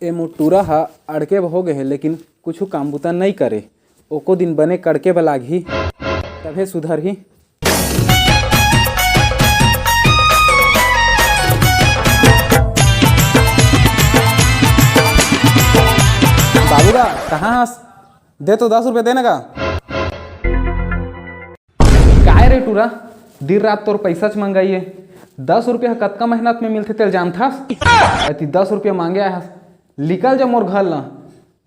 ए मोटूरा हा अड़के हो गए लेकिन कुछ काम बुता नहीं करे। ओको दिन बने कड़के बलागी तभे सुधर ही। बाबूगा कहाँ हस? दे तो 10 रुपये देने का। काय रे टूरा दिन रात तोर पैसा च मंगाइए। 10 रुपया कतका मेहनत में मिलते तेल जानथास? 10 रुपया मांगे आया निकल जा मोर घर ला।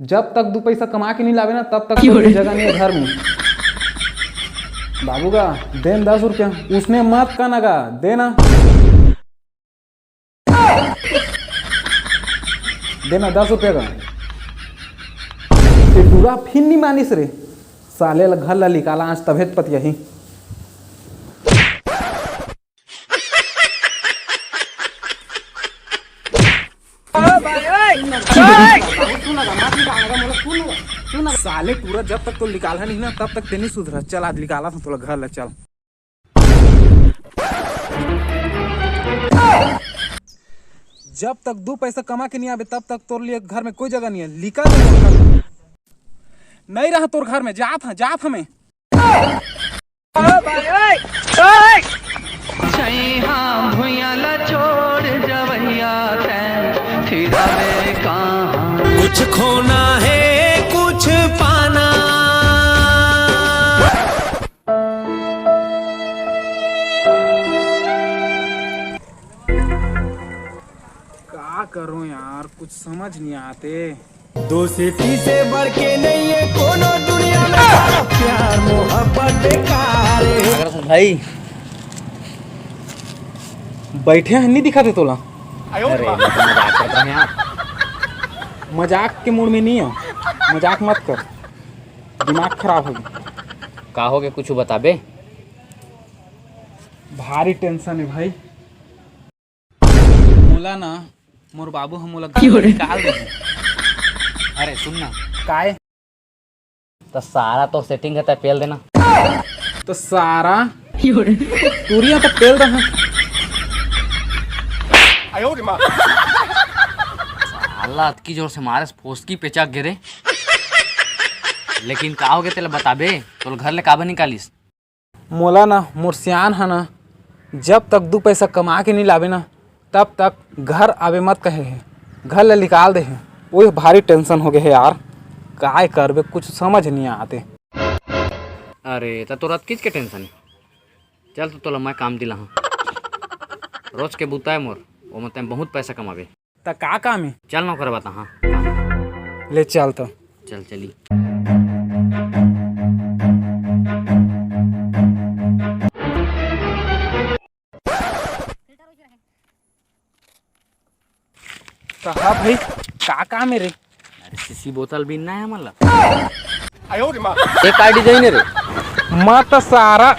जब तक 2 पैसा कमा के नहीं लावे ना तब तक कोई जगह नहीं है घर में। बाबूगा देन 10 रुपया उसने मत का नगा देना। देना 10 रुपया का। पूरा फिर नहीं मानिस रे साले ला घर ला निकाला आज तबेत पत यही। साले पूरा जब तक तो निकाला नहीं ना तब तक तेनी सुधरा। चल आज निकाला था थोड़ा घर ला चल। जब तक 2 पैसा कमा के नहीं आवे तब तक तोर लिए घर में कोई जगह नहीं है। निकल नहीं रहा तोर घर में जात हमें। कुछ खोना है कुछ पाना। क्या करूं यार कुछ समझ नहीं आते। 2 से 30 से बढ़ के नहीं है कोनो दुनिया में। प्यार मोहब्बत बेकार है। भाई बैठे हैं नहीं दिखाते तोला। अरे मजाक कर रहे हैं आप। मजाक के मूड में नहीं है। मजाक मत कर दिमाग खराब होगी। का हो गए कुछ बताबे? भारी टेंशन है भाई। मोला ना मोर बाबू हम मोला निकाल दे। अरे सुन ना काय तो सारा तो सेटिंग है पेल देना। तो सारा टूरिया तो पेल रहा। अल्लाह अतकी जोर से मारे फोस की पेचा गिरे। लेकिन का हो गए तेला बताबे तो घर ले काबा निकालिस? मोला ना मोर सियान है ना जब तक 2 पैसा कमा के नहीं लावे ना तब तक घर आवे मत कहे है। घर ले निकाल दे है। वही भारी टेंशन हो गए है यार। काय करबे कुछ समझ नहीं आते। अरे तो तोरा किस के टेंशन है? चल तो तोला मैं काम दिला हूँ। रोज के बुता है मोर वो मतलब बहुत पैसा कमावे। त का काम है? चल ना कर बता। हाँ ले चल तो चल चली। कहा भाई का काम है रे? अरे सीसी बोतल भी ना है मतलब। एक आईडी जाइने रे मत सारा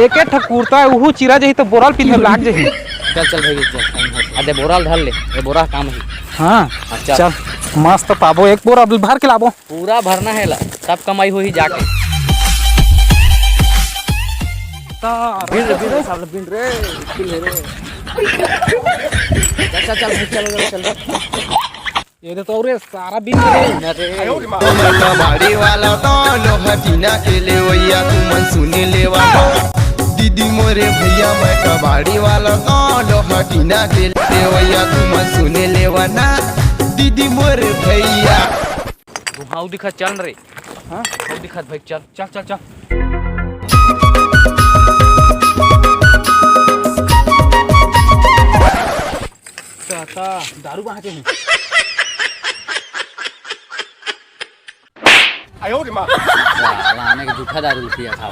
एक ठकुरता है वो चिरा जही तो बोराल पीछे लाग जही। चल चल भाई चल। अरे बोराल धर ले ये बोरा काम है। हाँ चल, चल मस्त पाबो एक बोरा भर के लाबो। पूरा भरना है ला तब कमाई हो ही जाके। बिन रे चल चल चल चल। ये तो रे सारा बिन रे। कबाड़ी वाला तो लोहटीना के लेवैया तू मन सुने लेवा। दीदी मोरे भैया मैं कबाड़ी वाला तो लोहटीना के लेवैया तू मन सुने लेवा ना। दीदी मोरे भैया घुमाऊ दिखा चल रे। हाँ दिखा भाई चल चल चल चल। दारू कहाँ के हैं? आने के जूठा दारू पिया था।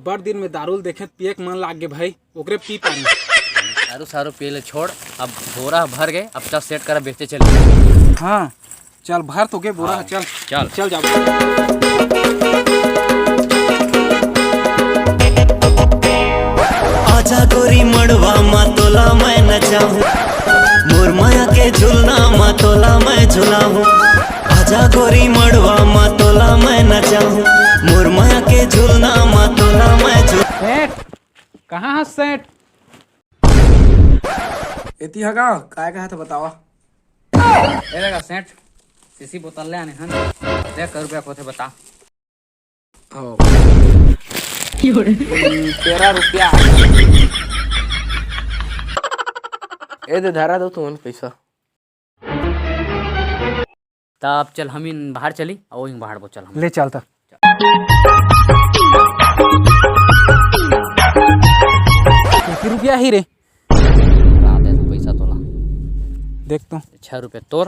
बड़ दिन में दारू देखे पिए के मन लाग गए भाई ओकरे पी पानी। दारू सारू पी ले छोड़ अब बोरा भर गए अब चल सेट कर बेचते चले। हाँ चल भर तो के बोरा। चल चल चल जाओ। आजा गोरी मड़वा मातोला मैं नचाऊं। मोर माया के झूलना मातोला मैं झुलाऊं। आजा गोरी मड़वा मातोला मैं नचाऊं। मोर माया के झूलना मातोला मैं सेठ कहाँ है सेठ? इति हगा काय कहा था बतावा। ए लगा सेठ सीसी बोतल ले आने हन दे कर रुपया कोथे बता 13 रुपया ए दे धरा दो तुमन पैसा तब चल हम इन बाहर चली और इन बाहर चल हम ले चलता कितने रुपया ही रे दे पैसा तोला देख तो 6 रुपये तोर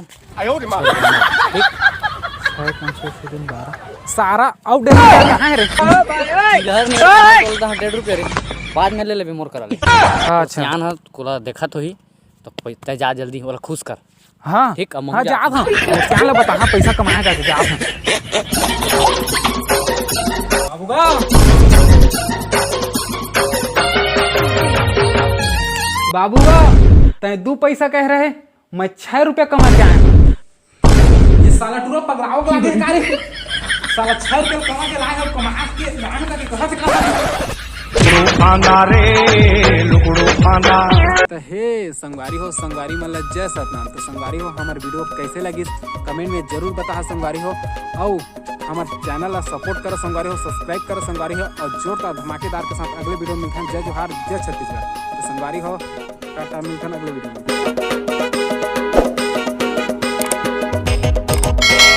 सारा आउट डेट कहाँ है रे घर में 1.5 रुपये रे बाद में ले ले मोर करा ले अच्छा ध्यान है कोला देखा तो ही तो पैसा जा जल्दी वाला खुश कर हाँ ठीक अब हाँ जा हाँ क्या ला बता हाँ पैसा कमाएगा जा हाँ बाबूगा बाबूगा तय 2 पैसा कह रहे मैं 6 रुपया कमा के आया हूँ ये साला टूरा पगलाओगा अधिकारी साला 6 रुपया कमा के लाए कमा के लाने का कहाँ से कमा तो हे संगवारी मन ला जय सतनाम। तो संगवारी हो हमार वीडियो कैसे लगी कमेंट में जरूर बता संगवारी हो और हमार चैनल ला सपोर्ट करो संगवारी हो सब्सक्राइब करो संगवारी हो और जोरदार धमाकेदार के साथ अगले वीडियो में मिलते हैं। जय जोहार जय छत्तीसगढ़। तो संगवारी हो टाटा मिलते हैं अगले वीडियो में।